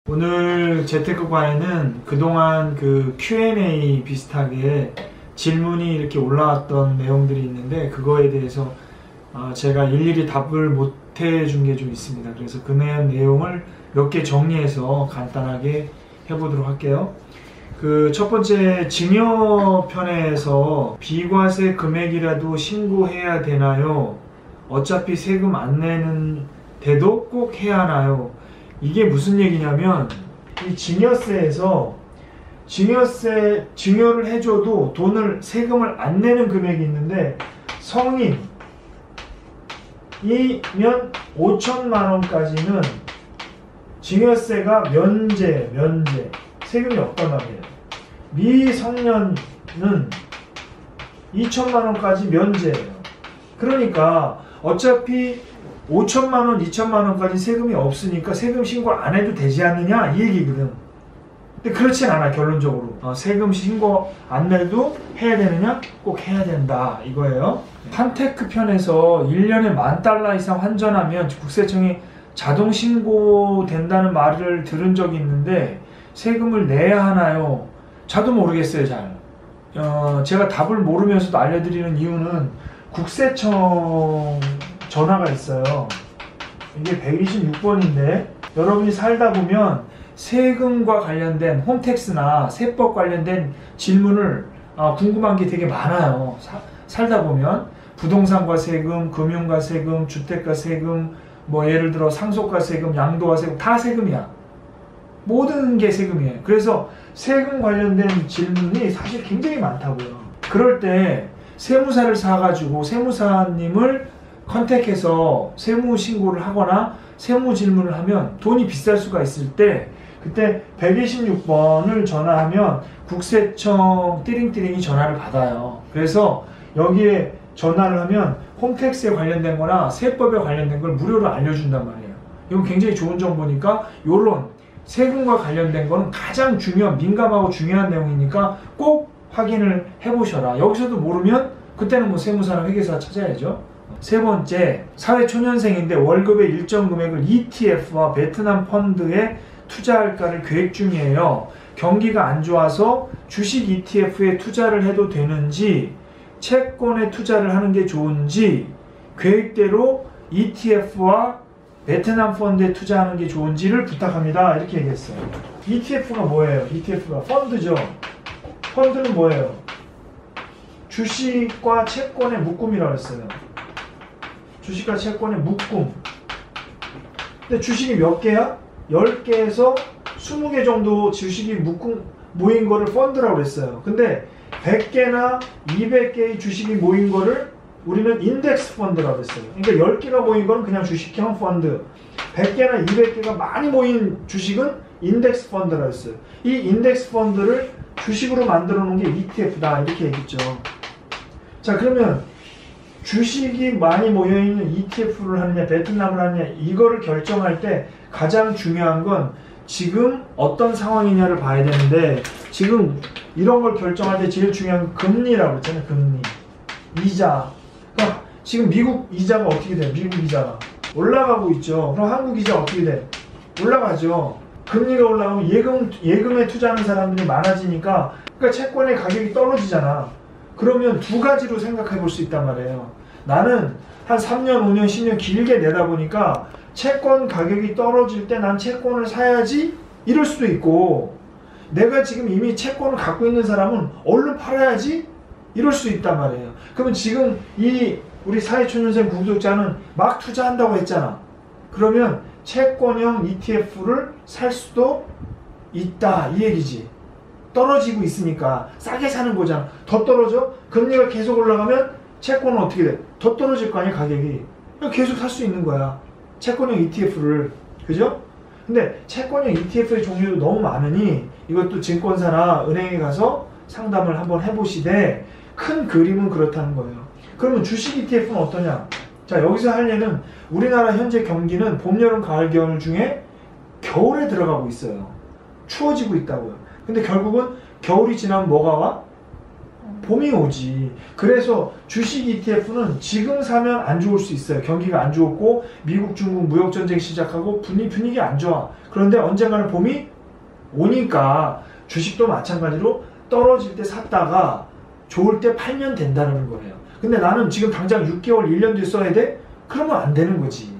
오늘 재테크관에는 그동안 그 Q&A 비슷하게 질문이 이렇게 올라왔던 내용들이 있는데 그거에 대해서 제가 일일이 답을 못 해준 게 좀 있습니다. 그래서 그 내용을 몇 개 정리해서 간단하게 해보도록 할게요. 그 첫 번째 증여편에서 비과세 금액이라도 신고해야 되나요? 어차피 세금 안 내는데도 꼭 해야 하나요? 이게 무슨 얘기냐면 이 증여세에서 증여를 해줘도 세금을 안 내는 금액이 있는데 성인이면 5천만 원까지는 증여세가 면제 세금이 없단 말이에요. 미성년은 2천만 원까지 면제예요. 그러니까 어차피 5천만 원, 2천만 원까지 세금이 없으니까 세금 신고 안 해도 되지 않느냐 이 얘기거든. 근데 그렇진 않아. 결론적으로 세금 신고 안 내도 해야 되느냐? 꼭 해야 된다 이거예요. 판테크 편에서 1년에 $10,000 이상 환전하면 국세청이 자동 신고된다는 말을 들은 적이 있는데 세금을 내야 하나요? 저도 모르겠어요. 잘 제가 답을 모르면서도 알려드리는 이유는 국세청 전화가 있어요. 이게 126번인데 여러분이 살다 보면 세금과 관련된 홈택스나 세법 관련된 질문을 궁금한 게 되게 많아요. 살다 보면 부동산과 세금, 금융과 세금, 주택과 세금, 뭐 예를 들어 상속과 세금, 양도와 세금 다 세금이야. 모든 게 세금이에요. 그래서 세금 관련된 질문이 사실 굉장히 많다고요. 그럴 때 세무사를 사가지고 세무사님을 컨택해서 세무 신고를 하거나 세무 질문을 하면 돈이 비쌀 수가 있을 때 그때 126번을 전화하면 국세청 띠링띠링이 전화를 받아요. 그래서 여기에 전화를 하면 홈택스에 관련된 거나 세법에 관련된 걸 무료로 알려준단 말이에요. 이건 굉장히 좋은 정보니까 요런 세금과 관련된 거는 가장 민감하고 중요한 내용이니까 꼭 확인을 해보셔라. 여기서도 모르면 그때는 뭐 세무사나 회계사 찾아야죠. 세 번째, 사회초년생인데 월급의 일정 금액을 ETF와 베트남 펀드에 투자할까를 계획 중이에요. 경기가 안 좋아서 주식 ETF에 투자를 해도 되는지, 채권에 투자를 하는 게 좋은지, 계획대로 ETF와 베트남 펀드에 투자하는 게 좋은지를 부탁합니다. 이렇게 얘기했어요. ETF가 뭐예요? ETF가 펀드죠. 펀드는 뭐예요? 주식과 채권의 묶음이라고 했어요. 주식과 채권의 묶음. 근데 주식이 몇 개야? 10개에서 20개 정도 주식이 모인 거를 펀드라고 했어요. 근데 100개나 200개의 주식이 모인 거를 우리는 인덱스 펀드라고 했어요. 그러니까 10개가 모인 거는 그냥 주식형 펀드, 100개나 200개가 많이 모인 주식은 인덱스 펀드라고 했어요. 이 인덱스 펀드를 주식으로 만들어 놓은 게 ETF다 이렇게 얘기했죠. 자, 그러면 주식이 많이 모여있는 ETF를 하느냐 베트남을 하느냐 이거를 결정할 때 가장 중요한 건 지금 어떤 상황이냐를 봐야 되는데, 지금 이런 걸 결정할 때 제일 중요한 건 금리라고 했잖아요. 금리, 이자. 그러니까 지금 미국 이자가 어떻게 돼요? 미국 이자가 올라가고 있죠. 그럼 한국 이자 어떻게 돼? 올라가죠. 금리가 올라가면 예금에 투자하는 사람들이 많아지니까 그러니까 채권의 가격이 떨어지잖아. 그러면 두 가지로 생각해 볼 수 있단 말이에요. 나는 한 3년, 5년, 10년 길게 내다보니까 채권 가격이 떨어질 때 난 채권을 사야지 이럴 수도 있고, 내가 지금 이미 채권을 갖고 있는 사람은 얼른 팔아야지 이럴 수 있단 말이에요. 그러면 지금 우리 사회초년생 구독자는 막 투자한다고 했잖아. 그러면 채권형 ETF를 살 수도 있다 이 얘기지. 떨어지고 있으니까 싸게 사는 거잖아. 더 떨어져? 금리가 계속 올라가면 채권은 어떻게 돼? 더 떨어질 거 아니야 가격이. 계속 살 수 있는 거야 채권형 ETF를. 그죠? 근데 채권형 ETF의 종류도 너무 많으니 이것도 증권사나 은행에 가서 상담을 한번 해보시되 큰 그림은 그렇다는 거예요. 그러면 주식 ETF는 어떠냐? 자, 여기서 할 얘는 우리나라 현재 경기는 봄, 여름, 가을, 겨울 중에 겨울에 들어가고 있어요. 추워지고 있다고요. 근데 결국은 겨울이 지나면 뭐가 와? 봄이 오지. 그래서 주식 ETF는 지금 사면 안 좋을 수 있어요. 경기가 안 좋고 미국 중국 무역전쟁 시작하고 분위기 안 좋아. 그런데 언젠가는 봄이 오니까 주식도 마찬가지로 떨어질 때 샀다가 좋을 때 팔면 된다는 거예요. 근데 나는 지금 당장 6개월, 1년 뒤에 써야 돼? 그러면 안 되는 거지.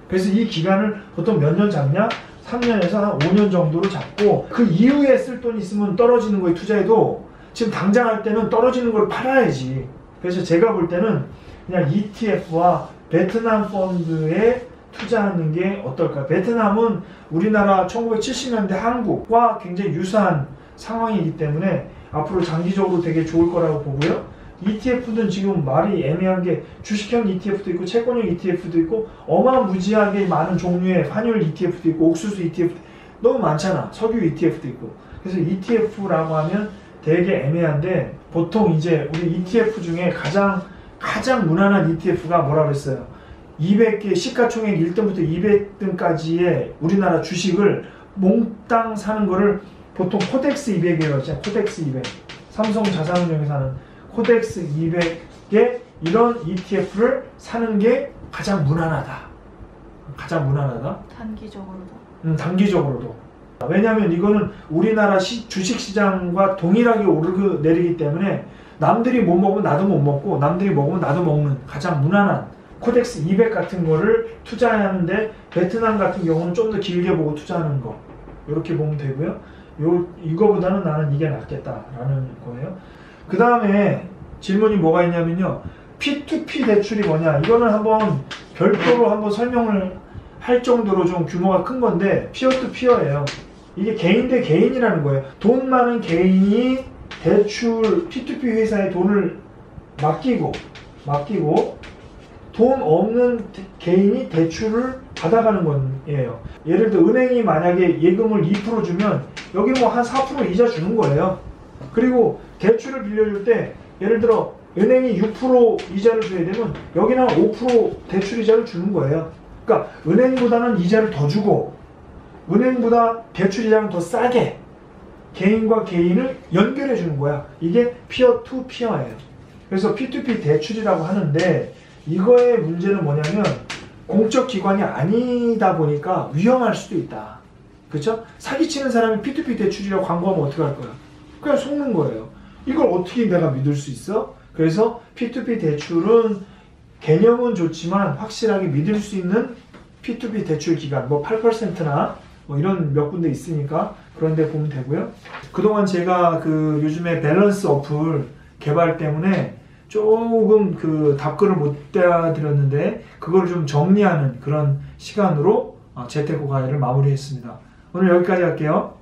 그래서 이 기간을 보통 몇 년 잡냐? 3년에서 한 5년 정도로 잡고 그 이후에 쓸 돈 있으면 떨어지는 거에 투자해도 지금 당장 할 때는 떨어지는 걸 팔아야지. 그래서 제가 볼 때는 그냥 ETF와 베트남 펀드에 투자하는 게 어떨까. 베트남은 우리나라 1970년대 한국과 굉장히 유사한 상황이기 때문에 앞으로 장기적으로 되게 좋을 거라고 보고요. ETF는 지금 말이 애매한 게 주식형 ETF도 있고 채권형 ETF도 있고 어마무지하게 많은 종류의 환율 ETF도 있고 옥수수 ETF도 너무 많잖아. 석유 ETF도 있고. 그래서 ETF라고 하면 되게 애매한데 보통 이제 우리 ETF 중에 가장 무난한 ETF가 뭐라고 했어요? 200개 시가총액 1등부터 200등까지의 우리나라 주식을 몽땅 사는 거를 보통 코덱스 200이라고 했잖아요. 코덱스 200. 삼성 자산운용에서 하는 코덱스 200의 이런 ETF를 사는 게 가장 무난하다. 가장 무난하다. 단기적으로도. 단기적으로도. 왜냐하면 이거는 우리나라 주식시장과 동일하게 오르고 내리기 때문에 남들이 못 먹으면 나도 못 먹고 남들이 먹으면 나도 먹는 가장 무난한 코덱스 200 같은 거를 투자하는데 베트남 같은 경우는 좀 더 길게 보고 투자하는 거 이렇게 보면 되고요. 이거보다는 나는 이게 낫겠다라는 거예요. 그 다음에 질문이 뭐가 있냐면요. P2P 대출이 뭐냐. 이거는 한번 별도로 한번 설명을 할 정도로 좀 규모가 큰 건데 피어 투 피어예요. 이게 개인 대 개인이라는 거예요. 돈 많은 개인이 대출 P2P 회사에 돈을 맡기고 돈 없는 개인이 대출을 받아가는 거예요. 예를 들어 은행이 만약에 예금을 2% 주면 여기 뭐 한 4% 이자 주는 거예요. 그리고 대출을 빌려줄 때 예를 들어 은행이 6% 이자를 줘야 되면 여기는 5% 대출 이자를 주는 거예요. 그러니까 은행보다는 이자를 더 주고 은행보다 대출 이자는 더 싸게 개인과 개인을 연결해 주는 거야. 이게 피어 투 피어예요. 그래서 P2P 대출이라고 하는데 이거의 문제는 뭐냐면 공적 기관이 아니다 보니까 위험할 수도 있다. 그렇죠? 사기치는 사람이 P2P 대출이라고 광고하면 어떻게 할 거야? 그냥 속는 거예요. 이걸 어떻게 내가 믿을 수 있어? 그래서 P2P 대출은 개념은 좋지만 확실하게 믿을 수 있는 P2P 대출 기간 뭐 8%나 뭐 이런 몇 군데 있으니까 그런 데 보면 되고요. 그동안 제가 그 요즘에 밸런스 어플 개발 때문에 조금 그 답글을 못 드렸는데 그걸 좀 정리하는 그런 시간으로 재테크 과외를 마무리했습니다. 오늘 여기까지 할게요.